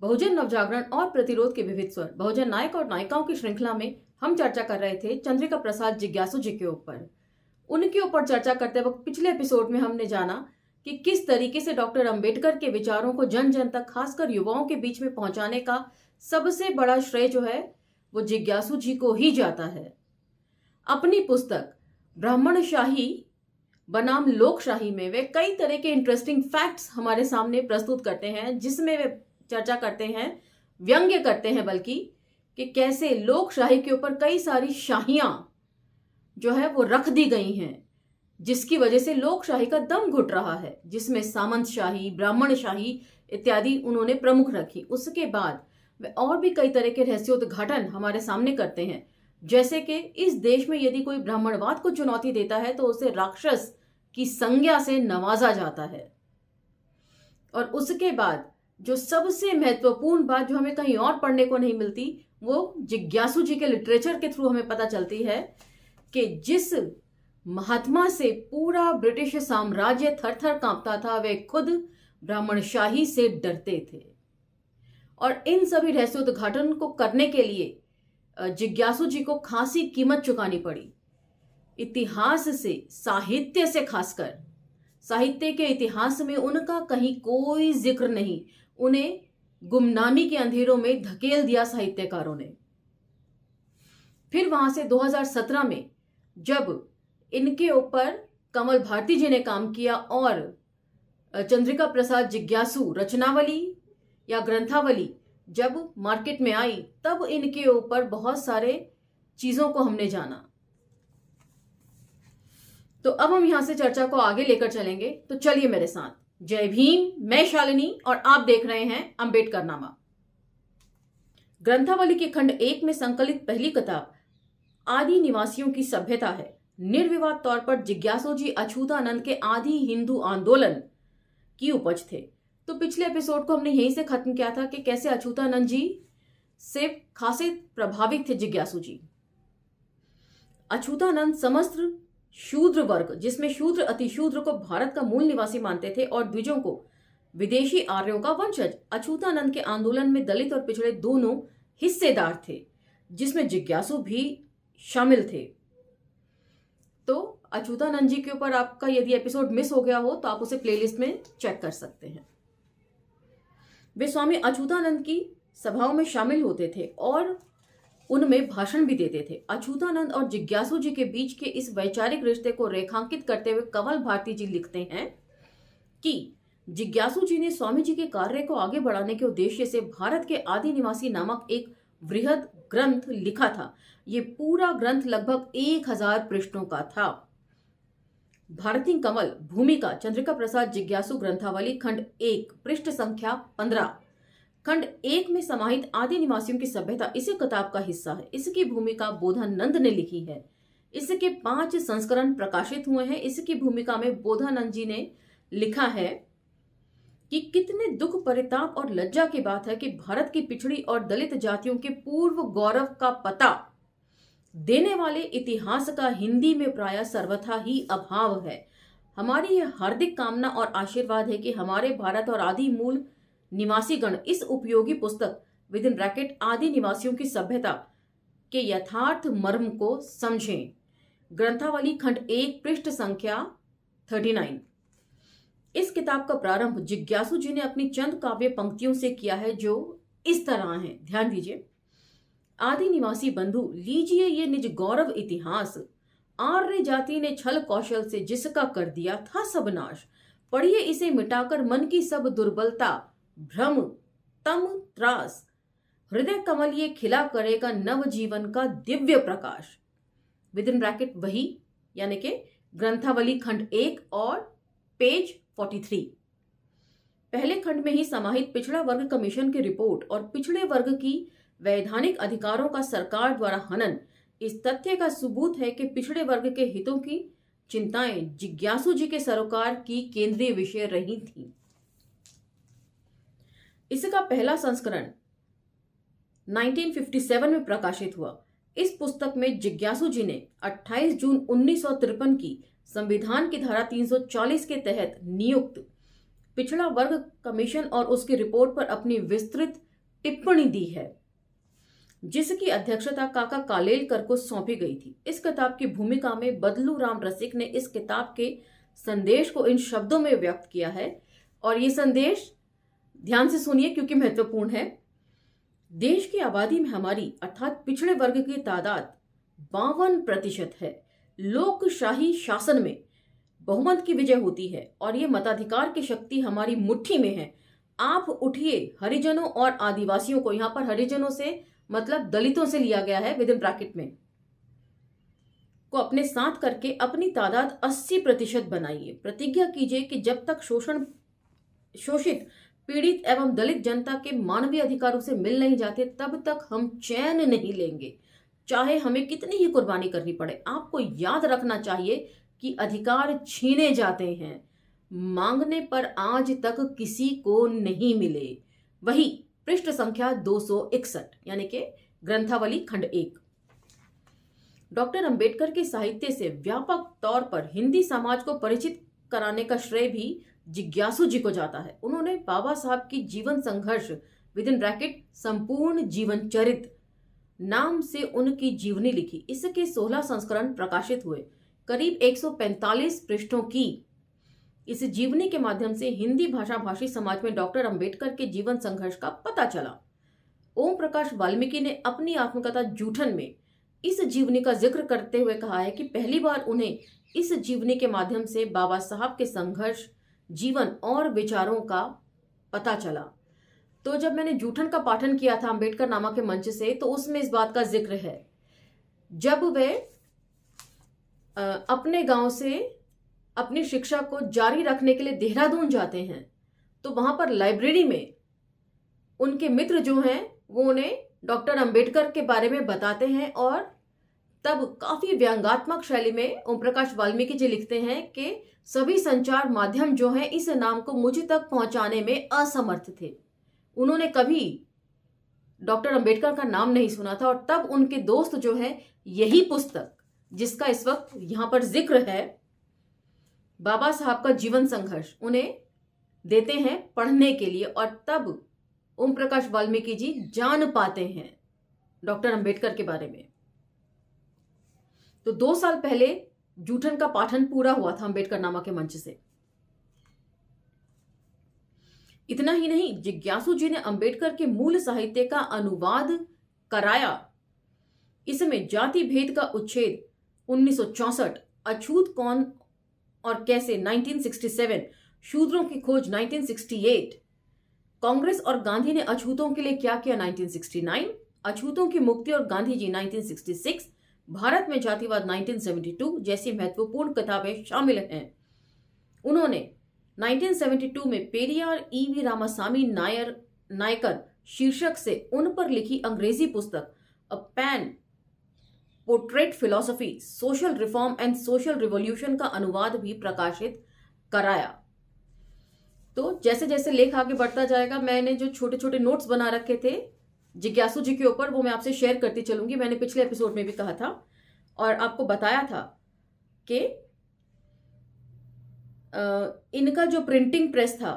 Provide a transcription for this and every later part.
बहुजन नवजागरण और प्रतिरोध के विविध स्वर बहुजन नायक और नायिकाओं की श्रृंखला में हम चर्चा कर रहे थे चंद्रिका प्रसाद जिज्ञासु जी के ऊपर। उनके ऊपर चर्चा करते वक्त पिछले एपिसोड में हमने जाना कि किस तरीके से डॉक्टर अंबेडकर के विचारों को जन जन तक, खासकर युवाओं के बीच में पहुंचाने का सबसे बड़ा श्रेय जो है वो जिज्ञासु जी को ही जाता है। अपनी पुस्तक ब्राह्मणशाही बनाम लोकशाही में वे कई तरह के इंटरेस्टिंग फैक्ट्स हमारे सामने प्रस्तुत करते हैं, जिसमें वे चर्चा करते हैं, व्यंग्य करते हैं बल्कि, कि कैसे लोकशाही के ऊपर कई सारी शाहियां जो है वो रख दी गई हैं, जिसकी वजह से लोकशाही का दम घुट रहा है, जिसमें सामंतशाही, ब्राह्मणशाही इत्यादि उन्होंने प्रमुख रखी। उसके बाद वे और भी कई तरह के रहस्योद्घाटन हमारे सामने करते हैं, जैसे कि इस देश में यदि कोई ब्राह्मणवाद को चुनौती देता है तो उसे राक्षस की संज्ञा से नवाजा जाता है। और उसके बाद जो सबसे महत्वपूर्ण बात जो हमें कहीं और पढ़ने को नहीं मिलती, वो जिज्ञासु जी के लिटरेचर के थ्रू हमें पता चलती है कि जिस महात्मा से पूरा ब्रिटिश साम्राज्य थर थर कांपता था, वे खुद ब्राह्मणशाही से डरते थे। और इन सभी रहस्योद्घाटन को करने के लिए जिज्ञासु जी को खासी कीमत चुकानी पड़ी। इतिहास से, साहित्य से, खासकर साहित्य के इतिहास में उनका कहीं कोई जिक्र नहीं। उन्हें गुमनामी के अंधेरों में धकेल दिया साहित्यकारों ने। फिर वहां से 2017 में जब इनके ऊपर कमल भारती जी ने काम किया और चंद्रिका प्रसाद जिज्ञासु रचनावली या ग्रंथावली जब मार्केट में आई, तब इनके ऊपर बहुत सारे चीजों को हमने जाना। तो अब हम यहां से चर्चा को आगे लेकर चलेंगे, तो चलिए मेरे साथ। जय भीम, मैं शालिनी और आप देख रहे हैं अंबेडकरनामा। ग्रंथावली के खंड 1 में संकलित पहली किताब आदि निवासियों की सभ्यता है। निर्विवाद तौर पर जिज्ञासु जी अछूतानंद के आदि हिंदू आंदोलन की उपज थे। तो पिछले एपिसोड को हमने यहीं से खत्म किया था कि कैसे अछूतानंद जी से खासे प्रभावित थे जिज्ञासु जी। अछूतानंद समस्त शूद्र वर्ग, जिसमें शूद्र अतिशूद्र को भारत का मूल निवासी मानते थे और द्विजों को विदेशी आर्यों का वंशज, अछूतानंद के आंदोलन में दलित और पिछड़े दोनों हिस्सेदार थे, जिसमें जिज्ञासु भी शामिल थे। तो अछूतानंद जी के ऊपर आपका यदि एपिसोड मिस हो गया हो तो आप उसे प्लेलिस्ट में चेक कर सकते हैं। वे स्वामी अछूतानंद की सभाओं में शामिल होते थे और उनमें भाषण भी देते थे। अछूतानंद और जिज्ञासु जी के बीच के इस वैचारिक रिश्ते को रेखांकित करते हुए कमल भारती जी लिखते हैं कि जिज्ञासु जी ने स्वामी जी के कार्य को आगे बढ़ाने के उद्देश्य से भारत के आदि निवासी नामक एक वृहद ग्रंथ लिखा था। ये पूरा ग्रंथ लगभग 1000 पृष्ठों का था। भारती कमल भूमिका चंद्रिका प्रसाद जिज्ञासु ग्रंथावली खंड 1 पृष्ठ संख्या 15 खंड 1 में समाहित आदि निवासियों की सभ्यता इसी किताब का हिस्सा है। इसकी भूमिका बोधानंद ने लिखी है। इसके 5 संस्करण प्रकाशित हुए हैं। इसकी भूमिका में बोधानंद जी ने लिखा है कि कितने दुख, परिताप और लज्जा की बात है कि भारत की पिछड़ी और दलित जातियों के पूर्व गौरव का पता देने वाले इतिहास का हिंदी में प्रायः सर्वथा ही अभाव है। हमारी यह हार्दिक कामना और आशीर्वाद है कि हमारे भारत और आदि मूल निवासी गण इस उपयोगी पुस्तक विद इन ब्रैकेट आदि निवासियों की सभ्यता के यथार्थ मर्म को समझें। ग्रंथावली खंड 1 पृष्ठ संख्या 39। इस किताब का प्रारंभ जिज्ञासु जी ने अपनी चंद काव्य पंक्तियों से किया है, जो इस तरह हैं। ध्यान दीजिए। आदि निवासी बंधु, लीजिए ये निज गौरव इतिहास, आर्य जाति ने छल कौशल से जिसका कर दिया था सब नाश। पढ़िए इसे मिटाकर मन की सब दुर्बलता, भ्रम तम त्रास, हृदय कमल ये खिला करेगा नव जीवन का Divya Prakash. With in bracket वही, यानी कि ग्रंथावली खंड 1 और पेज 43। पहले खंड में ही समाहित पिछड़ा वर्ग कमीशन की रिपोर्ट और पिछड़े वर्ग की वैधानिक अधिकारों का सरकार द्वारा हनन इस तथ्य का सबूत है कि पिछड़े वर्ग के हितों की चिंताएं जिज्ञासु जी के सरोकार की केंद्रीय विषय रही थी। इसका पहला संस्करण 1957 में प्रकाशित हुआ। इस पुस्तक में जिज्ञासु जी ने 28 जून 1953 की संविधान की धारा 340 के तहत नियुक्त पिछड़ा वर्ग कमीशन और उसकी रिपोर्ट पर अपनी विस्तृत टिप्पणी दी है, जिसकी अध्यक्षता काका कालेलकर को सौंपी गई थी। इस किताब की भूमिका में बदलू राम रसिक ने इस किताब के संदेश को इन शब्दों में व्यक्त किया है, और ये संदेश ध्यान से सुनिए क्योंकि महत्वपूर्ण है। देश की आबादी में हमारी अर्थात पिछड़े वर्ग की तादाद 52% है। लोकशाही शासन में बहुमत की विजय होती है और ये मताधिकार की शक्ति हमारी मुट्ठी में है। आप उठिए, हरिजनों और आदिवासियों को, यहां पर हरिजनों से मतलब दलितों से लिया गया है विद इन ब्रैकेट में, को अपने साथ करके अपनी तादाद 80% बनाइए। प्रतिज्ञा कीजिए कि जब तक शोषित, पीड़ित एवं दलित जनता के मानवीय अधिकारों से मिल नहीं जाते तब तक हम चैन नहीं लेंगे, चाहे हमें कितनी ही कुर्बानी करनी पड़े। आपको याद रखना चाहिए कि अधिकार छीने जाते हैं, मांगने पर आज तक किसी को नहीं मिले। वही पृष्ठ संख्या 261 यानी कि ग्रंथावली खंड 1। डॉक्टर अंबेडकर के साहित्य से व्यापक तौर पर हिंदी समाज को परिचित कराने का श्रेय भी जिज्ञासु जी को जाता है। उन्होंने बाबा साहब की जीवन संघर्ष विद इन ब्रैकेट संपूर्ण जीवन चरित्र नाम से उनकी जीवनी लिखी। इसके 16 संस्करण प्रकाशित हुए। करीब 145 पृष्ठों की इस जीवनी के माध्यम से हिंदी भाषा भाषी समाज में डॉक्टर अंबेडकर के जीवन संघर्ष का पता चला। ओम प्रकाश वाल्मीकि ने अपनी आत्मकथा जूठन में इस जीवनी का जिक्र करते हुए कहा है कि पहली बार उन्हें इस जीवनी के माध्यम से बाबा साहब के संघर्ष, जीवन और विचारों का पता चला। तो जब मैंने जूठन का पाठन किया था अंबेडकर नामा के मंच से, तो उसमें इस बात का जिक्र है, जब वे अपने गांव से अपनी शिक्षा को जारी रखने के लिए देहरादून जाते हैं, तो वहां पर लाइब्रेरी में उनके मित्र जो हैं वो उन्हें डॉक्टर अंबेडकर के बारे में बताते हैं, और तब काफी व्यंग्यात्मक शैली में ओम प्रकाश वाल्मीकि जी लिखते हैं कि सभी संचार माध्यम जो हैं इस नाम को मुझ तक पहुंचाने में असमर्थ थे। उन्होंने कभी डॉक्टर अंबेडकर का नाम नहीं सुना था, और तब उनके दोस्त जो है यही पुस्तक जिसका इस वक्त यहां पर जिक्र है, बाबा साहब का जीवन संघर्ष, उन्हें देते हैं पढ़ने के लिए, और तब ओम प्रकाश वाल्मीकि जी जान पाते हैं डॉक्टर अंबेडकर के बारे में। तो 2 साल पहले जूठन का पाठन पूरा हुआ था अंबेडकर नामा के मंच से। इतना ही नहीं, जिज्ञासु जी ने अंबेडकर के मूल साहित्य का अनुवाद कराया। इसमें जाति भेद का उच्छेद 1964, अछूत कौन और कैसे 1967, शूद्रों की खोज 1968, कांग्रेस और गांधी ने अछूतों के लिए क्या किया 1969, अछूतों की मुक्ति और गांधी जी 1966, भारत में जातिवाद 1972 जैसी महत्वपूर्ण किताबें शामिल हैं। उन्होंने 1972 में पेरियार ईवी रामासामी नायकर शीर्षक से उन पर लिखी अंग्रेजी पुस्तक a pan portrait philosophy, social reform and social revolution का अनुवाद भी प्रकाशित कराया। तो जैसे जैसे लेख आगे बढ़ता जाएगा, मैंने जो छोटे छोटे नोट्स बना रखे थे जिज्ञासु जी के ऊपर, वो मैं आपसे शेयर करती चलूंगी। मैंने पिछले एपिसोड में भी कहा था और आपको बताया था कि इनका जो प्रिंटिंग प्रेस था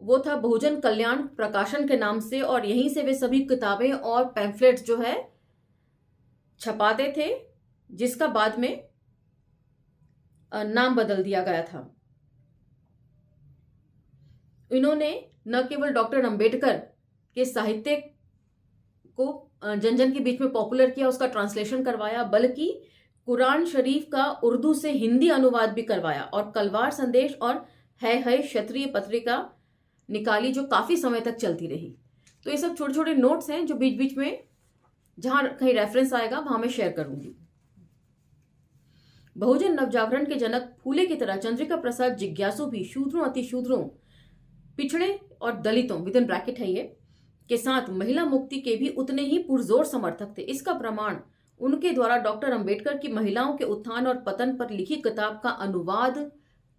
वो था बहुजन कल्याण प्रकाशन के नाम से, और यहीं से वे सभी किताबें और पैम्फलेट्स जो है छपाते थे, जिसका बाद में नाम बदल दिया गया था। इन्होंने न केवल डॉक्टर अंबेडकर के साहित्य को जन जन के बीच में पॉपुलर किया, उसका ट्रांसलेशन करवाया, बल्कि कुरान शरीफ का उर्दू से हिंदी अनुवाद भी करवाया, और कलवार संदेश और है क्षत्रिय पत्रिका निकाली जो काफी समय तक चलती रही। तो ये सब छोटे छोटे नोट्स हैं जो बीच बीच में जहां कहीं रेफरेंस आएगा वहां मैं शेयर करूंगी। बहुजन नवजागरण के जनक फूले की तरह चंद्रिका प्रसाद जिज्ञासु भी शूद्रों, अतिशूद्रों, पिछड़े और दलितों विद इन ब्रैकेट है ये के साथ महिला मुक्ति के भी उतने ही पुरजोर समर्थक थे। इसका प्रमाण उनके द्वारा डॉक्टर अंबेडकर की महिलाओं के उत्थान और पतन पर लिखी किताब का अनुवाद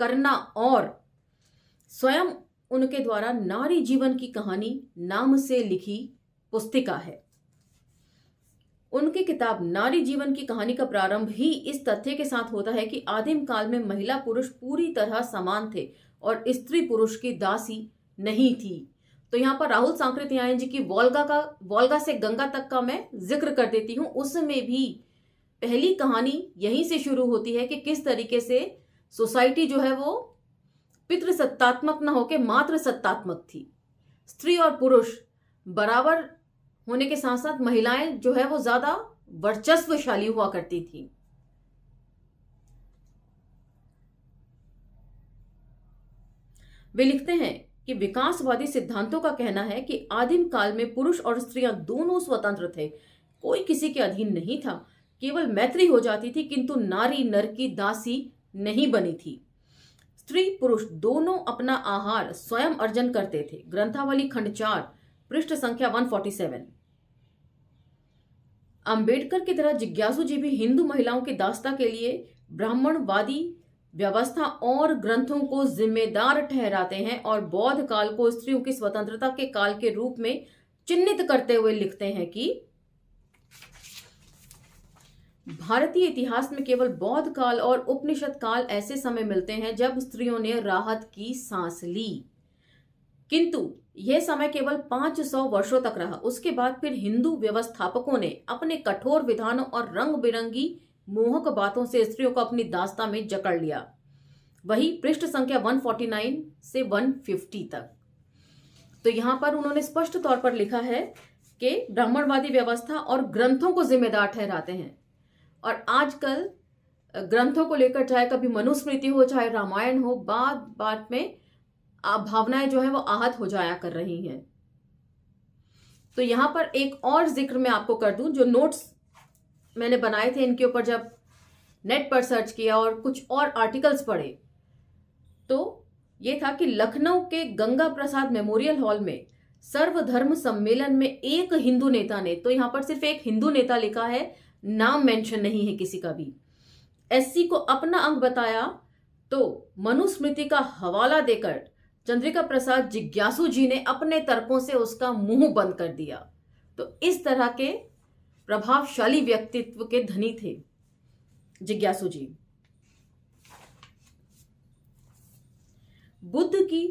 करना और स्वयं उनके द्वारा नारी जीवन की कहानी नाम से लिखी पुस्तिका है। उनकी किताब नारी जीवन की कहानी का प्रारंभ ही इस तथ्य के साथ होता है कि आदिम काल में महिला पुरुष पूरी तरह समान थे और स्त्री पुरुष की दासी नहीं थी। तो यहाँ पर राहुल सांकृत्यायन जी की वोल्गा से गंगा तक का मैं जिक्र कर देती हूँ। उसमें भी पहली कहानी यहीं से शुरू होती है कि किस तरीके से सोसाइटी जो है वो पितृसत्तात्मक न होकर मातृ सत्तात्मक थी। स्त्री और पुरुष बराबर होने के साथ साथ महिलाएं जो है वो ज्यादा वर्चस्वशाली हुआ करती थी। वे लिखते हैं कि विकासवादी सिद्धांतों का कहना है कि आदिम काल में पुरुष और स्त्रियां दोनों स्वतंत्र थे, कोई किसी के अधीन नहीं था। केवल मैत्री हो जाती थी, किंतु नारी नर की दासी नहीं बनी थी। स्त्री पुरुष दोनों अपना आहार स्वयं अर्जन करते थे। ग्रंथावली खंड 4 पृष्ठ संख्या 147। अंबेडकर की तरह जिज्ञासु जी भी हिंदू महिलाओं की दास्ता के लिए ब्राह्मणवादी व्यवस्था और ग्रंथों को जिम्मेदार ठहराते हैं और बौद्ध काल को स्त्रियों की स्वतंत्रता के काल के रूप में चिन्हित करते हुए लिखते हैं कि भारतीय इतिहास में केवल बौद्ध काल और उपनिषद काल ऐसे समय मिलते हैं जब स्त्रियों ने राहत की सांस ली, किंतु यह समय केवल 500 वर्षों तक रहा। उसके बाद फिर हिंदू व्यवस्थापकों ने अपने कठोर विधानों और रंग बिरंगी मोहक बातों से स्त्रियों को अपनी दास्ता में जकड़ लिया। वही पृष्ठ संख्या 149 से 150 तक। तो यहां पर उन्होंने स्पष्ट तौर पर लिखा है कि ब्राह्मणवादी व्यवस्था और ग्रंथों को जिम्मेदार ठहराते हैं। और आजकल ग्रंथों को लेकर चाहे कभी मनुस्मृति हो चाहे रामायण हो, बात बात में भावनाएं जो है वो आहत हो जाया कर रही हैं। तो यहां पर एक और जिक्र मैं आपको कर दूं, जो नोट्स मैंने बनाए थे इनके ऊपर जब नेट पर सर्च किया और कुछ और आर्टिकल्स पढ़े, तो ये था कि लखनऊ के गंगा प्रसाद मेमोरियल हॉल में सर्वधर्म सम्मेलन में एक हिंदू नेता ने, तो यहां पर सिर्फ एक हिंदू नेता लिखा है, नाम मेंशन नहीं है किसी का भी, एससी को अपना अंग बताया तो मनुस्मृति का हवाला देकर चंद्रिका प्रसाद जिज्ञासु जी ने अपने तर्कों से उसका मुंह बंद कर दिया। तो इस तरह के प्रभावशाली व्यक्तित्व के धनी थे जिज्ञासु जी। बुद्ध की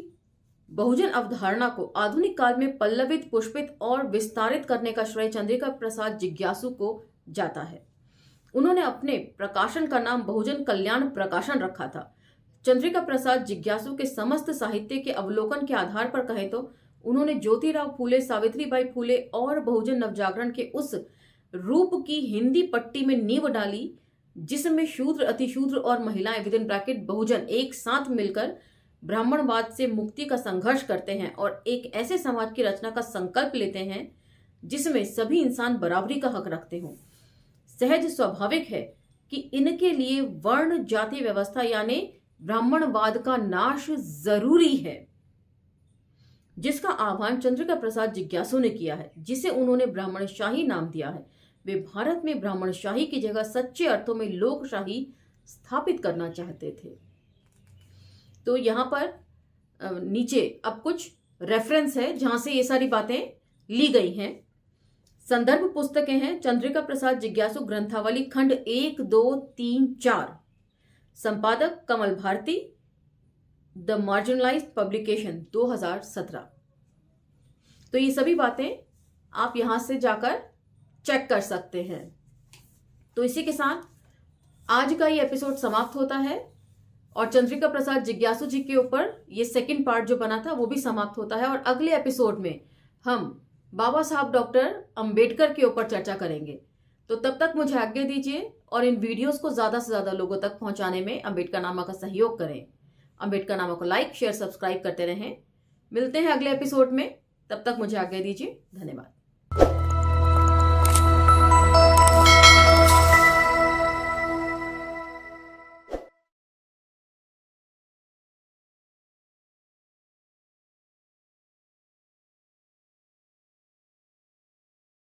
बहुजन अवधारणा को आधुनिक काल में पल्लवित, पुष्पित और विस्तारित करने का श्रेय चंद्रिका प्रसाद जिज्ञासु को जाता है। उन्होंने अपने प्रकाशन का नाम बहुजन कल्याण प्रकाशन रखा था। चंद्रिका प्रसाद जिज्ञासु के समस्त साहित्य के अवलोकन के आधार पर कहें तो उन्होंने ज्योतिराव फूले, सावित्रीबाई फूले और बहुजन नवजागरण के उस रूप की हिंदी पट्टी में नींव डाली जिसमें शूद्र, अतिशूद्र और महिलाएं विदिन ब्रैकेट बहुजन एक साथ मिलकर ब्राह्मणवाद से मुक्ति का संघर्ष करते हैं और एक ऐसे समाज की रचना का संकल्प लेते हैं जिसमें सभी इंसान बराबरी का हक रखते हों। सहज स्वाभाविक है कि इनके लिए वर्ण जाति व्यवस्था यानी ब्राह्मणवाद का नाश जरूरी है, जिसका आह्वान चंद्रिका प्रसाद जिज्ञासु ने किया है, जिसे उन्होंने ब्राह्मणशाही नाम दिया है। वे भारत में ब्राह्मणशाही की जगह सच्चे अर्थों में लोकशाही स्थापित करना चाहते थे। तो यहां पर नीचे अब कुछ रेफरेंस है जहां से ये सारी बातें ली गई हैं। संदर्भ पुस्तकें हैं चंद्रिका प्रसाद जिज्ञासु ग्रंथावली खंड 1, 2, 3, 4, संपादक कमल भारती, द मार्जिनलाइज्ड पब्लिकेशन 2017। तो ये सभी बातें आप यहां से जाकर चेक कर सकते हैं। तो इसी के साथ आज का ये एपिसोड समाप्त होता है और चंद्रिका प्रसाद जिज्ञासु जी के ऊपर ये सेकंड पार्ट जो बना था वो भी समाप्त होता है और अगले एपिसोड में हम बाबा साहब डॉक्टर अंबेडकर के ऊपर चर्चा करेंगे। तो तब तक मुझे आज्ञा दीजिए और इन वीडियोस को ज्यादा से ज्यादा लोगों तक पहुंचाने में अंबेडकरनामा का सहयोग करें। अंबेडकरनामा को लाइक, शेयर, सब्सक्राइब करते रहें। मिलते हैं अगले एपिसोड में, तब तक मुझे आज्ञा दीजिए। धन्यवाद।